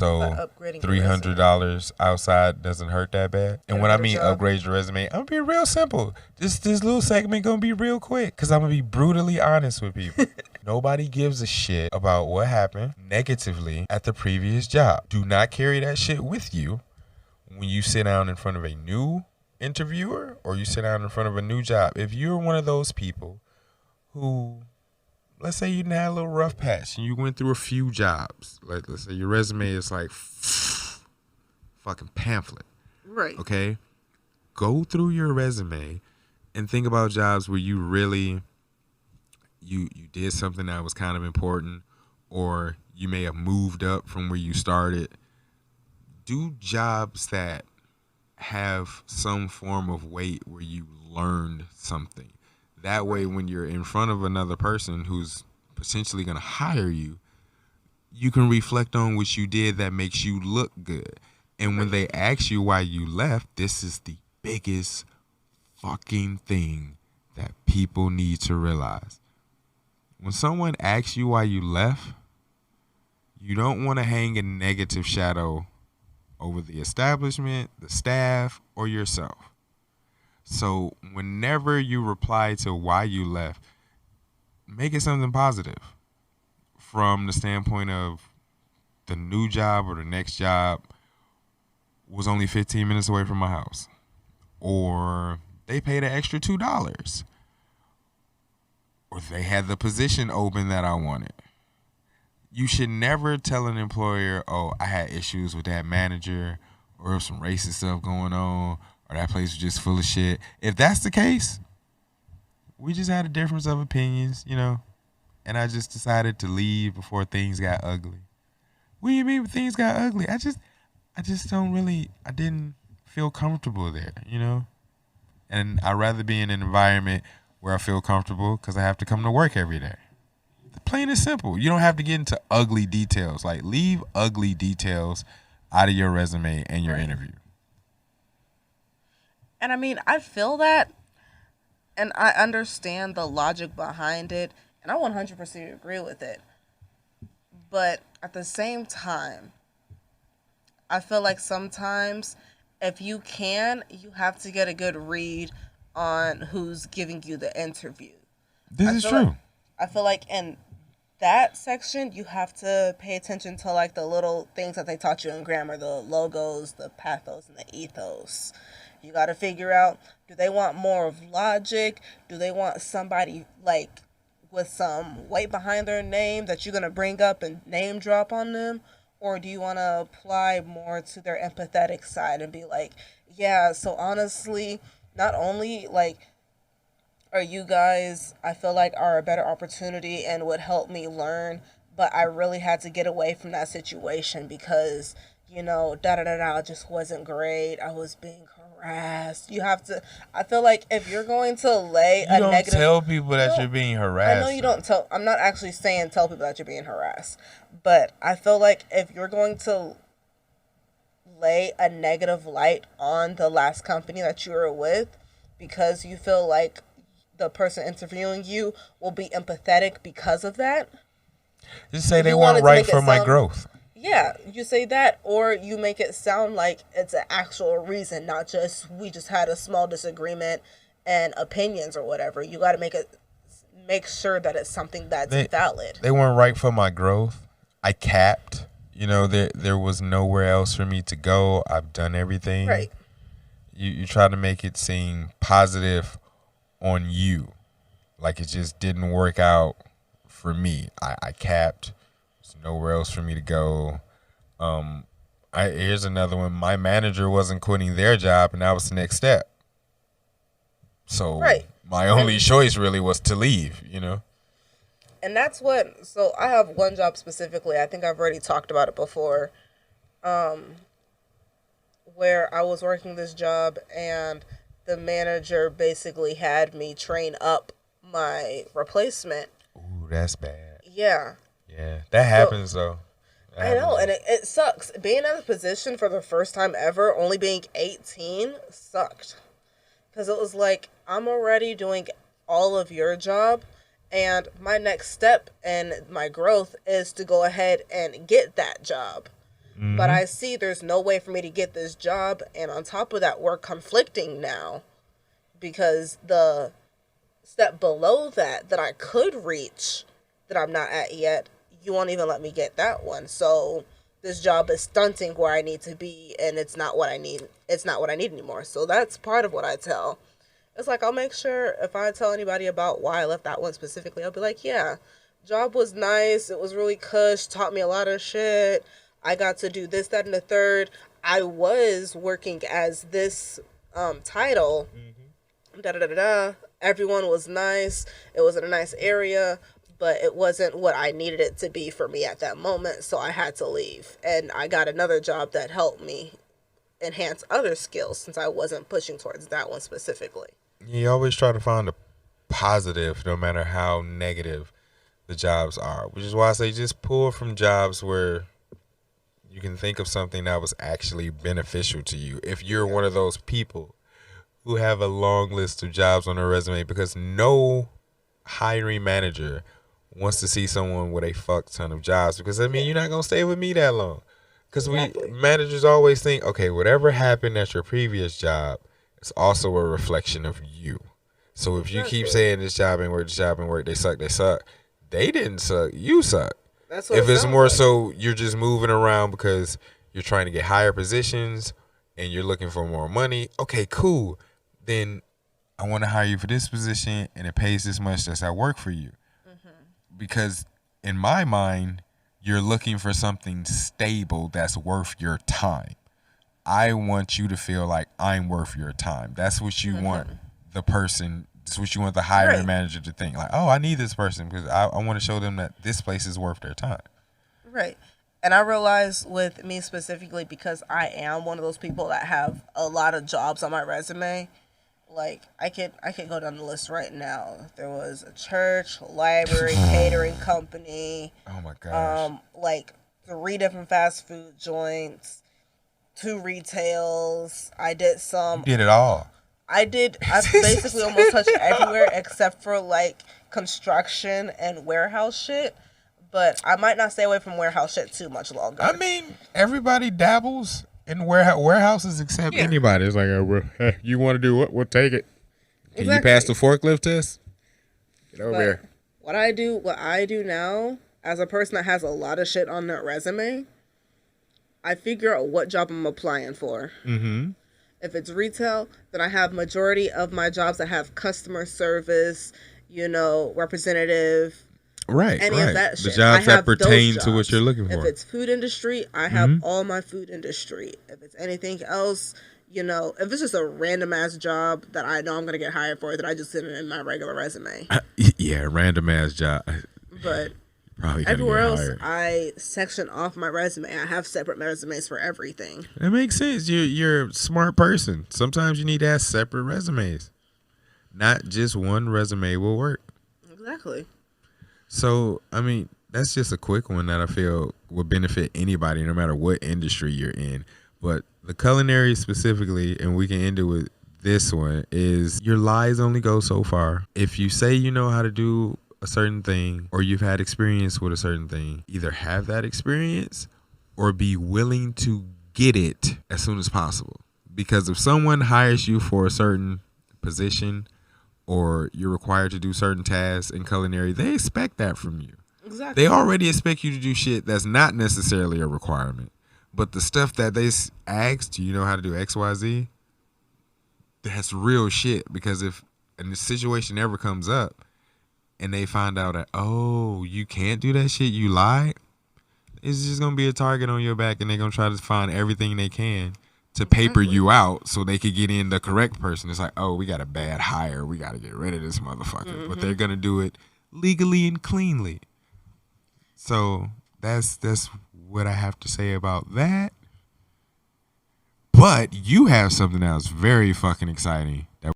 So upgrading your resume. $300 outside doesn't hurt that bad. And Get a when I better mean job. upgrade your resume, I'm gonna be real simple. This little segment gonna be real quick because I'm gonna be brutally honest with people. Nobody gives a shit about what happened negatively at the previous job. Do not carry that shit with you when you sit down in front of a new interviewer or you sit down in front of a new job. If you're one of those people who, let's say you had a little rough patch and you went through a few jobs. Like, let's say your resume is like fucking pamphlet. Right. Okay? Go through your resume and think about jobs where you really you did something that was kind of important, or you may have moved up from where you started. Do jobs that have some form of weight where you learned something. That way, when you're in front of another person who's potentially going to hire you, you can reflect on what you did that makes you look good. And when they ask you why you left, this is the biggest fucking thing that people need to realize. When someone asks you why you left, you don't want to hang a negative shadow over the establishment, the staff, or yourself. So whenever you reply to why you left, make it something positive from the standpoint of the new job or the next job was only 15 minutes away from my house, or they paid an extra $2, or they had the position open that I wanted. You should never tell an employer, oh, I had issues with that manager, or some racist stuff going on, or that place was just full of shit. If that's the case, we just had a difference of opinions, and I just decided to leave before things got ugly. What do you mean things got ugly? I just don't really, I didn't feel comfortable there, And I'd rather be in an environment where I feel comfortable because I have to come to work every day. Plain and simple. You don't have to get into ugly details. Like, leave ugly details out of your resume and your interview. And I mean, I feel that, and I understand the logic behind it, and I 100% agree with it. But at the same time, I feel like sometimes if you have to get a good read on who's giving you the interview. This is true. I feel like in that section, you have to pay attention to like the little things that they taught you in grammar, the logos, the pathos, and the ethos. You got to figure out, do they want more of logic? Do they want somebody like with some weight behind their name that you're going to bring up and name drop on them? Or do you want to apply more to their empathetic side and be like, yeah, so honestly, not only like are you guys, I feel like, are a better opportunity and would help me learn, but I really had to get away from that situation because, da da da da just wasn't great. I was being harassed. You have to, I feel like if you're going to lay you a don't negative. tell people that you're being harassed. I know you don't tell, I'm not actually saying tell people that you're being harassed, but I feel like if you're going to lay a negative light on the last company that you were with because you feel like the person interviewing you will be empathetic because of that. Just say they weren't right for my growth. Yeah, you say that, or you make it sound like it's an actual reason, not just we just had a small disagreement and opinions or whatever. You got to make sure that it's something that's valid. They weren't right for my growth. I capped. There was nowhere else for me to go. I've done everything. Right. You try to make it seem positive on you, like it just didn't work out for me. I capped. There's nowhere else for me to go. Here's another one. My manager wasn't quitting their job, and that was the next step. So my only choice really was to leave. And that's what. So I have one job specifically. I think I've already talked about it before. Where I was working this job and the manager basically had me train up my replacement. Ooh, that's bad. Yeah. Yeah, that happens though. I know, and it sucks. Being in a position for the first time ever, only being 18, sucked. Because it was like, I'm already doing all of your job, and my next step in my growth is to go ahead and get that job. But I see there's no way for me to get this job, and on top of that, we're conflicting now because the step below that I could reach that I'm not at yet, you won't even let me get that one. So this job is stunting where I need to be, and it's not what I need. It's not what I need anymore. So that's part of what I tell. It's like, I'll make sure if I tell anybody about why I left that one specifically, I'll be like, yeah, job was nice. It was really cush, taught me a lot of shit. I got to do this, that, and the third. I was working as this title. Da da da da. Everyone was nice. It was in a nice area, but it wasn't what I needed it to be for me at that moment. So I had to leave, and I got another job that helped me enhance other skills since I wasn't pushing towards that one specifically. You always try to find a positive, no matter how negative the jobs are. Which is why I say just pull from jobs where you can think of something that was actually beneficial to you. If you're one of those people who have a long list of jobs on their resume, because no hiring manager wants to see someone with a fuck ton of jobs, because I mean, you're not going to stay with me that long. Because managers always think, okay, whatever happened at your previous job is also a reflection of you. So if you keep saying this job ain't work, this job ain't work, they suck, they didn't suck, you suck. That's what if it's more like. So you're just moving around because you're trying to get higher positions and you're looking for more money, okay, cool. Then I want to hire you for this position and it pays this much. Does that work for you? Because in my mind, you're looking for something stable that's worth your time. I want you to feel like I'm worth your time. That's what you want the person. That's what you want the hiring manager to think. Like, oh, I need this person because I want to show them that this place is worth their time. Right. And I realize with me specifically, because I am one of those people that have a lot of jobs on my resume, like I could go down the list right now. There was a church, library, catering company. Oh my gosh. Like 3 different fast food joints, 2 retails. I did some. You did it all. I basically almost touched everywhere except for like construction and warehouse shit. But I might not stay away from warehouse shit too much longer. I mean, everybody dabbles in warehouses except anybody. It's like, you want to do what? We'll take it. Can you pass the forklift test? Get over here. What I do now, as a person that has a lot of shit on their resume, I figure out what job I'm applying for. Mm-hmm. If it's retail, then I have majority of my jobs that have customer service, representative. Right, any of that shit. The jobs that pertain to what you're looking for. If it's food industry, I have all my food industry. If it's anything else, if it's just a random ass job that I know I'm going to get hired for, that I just send it in my regular resume. Yeah, random ass job. But probably everywhere else, I section off my resume. I have separate resumes for everything. That makes sense. You're a smart person. Sometimes you need to have separate resumes. Not just one resume will work. Exactly. So, I mean, that's just a quick one that I feel would benefit anybody, no matter what industry you're in. But the culinary specifically, and we can end it with this one, is your lies only go so far. If you say you know how to do a certain thing or you've had experience with a certain thing, either have that experience or be willing to get it as soon as possible. Because if someone hires you for a certain position or you're required to do certain tasks in culinary, they expect that from you. Exactly. They already expect you to do shit that's not necessarily a requirement. But the stuff that they asked, do you know how to do X, Y, Z? That's real shit. Because if a situation ever comes up and they find out that, oh, you can't do that shit, you lied, it's just going to be a target on your back and they're going to try to find everything they can to paper you out so they could get in the correct person. It's like, oh, we got a bad hire. We got to get rid of this motherfucker. But they're going to do it legally and cleanly. So that's what I have to say about that. But you have something else very fucking exciting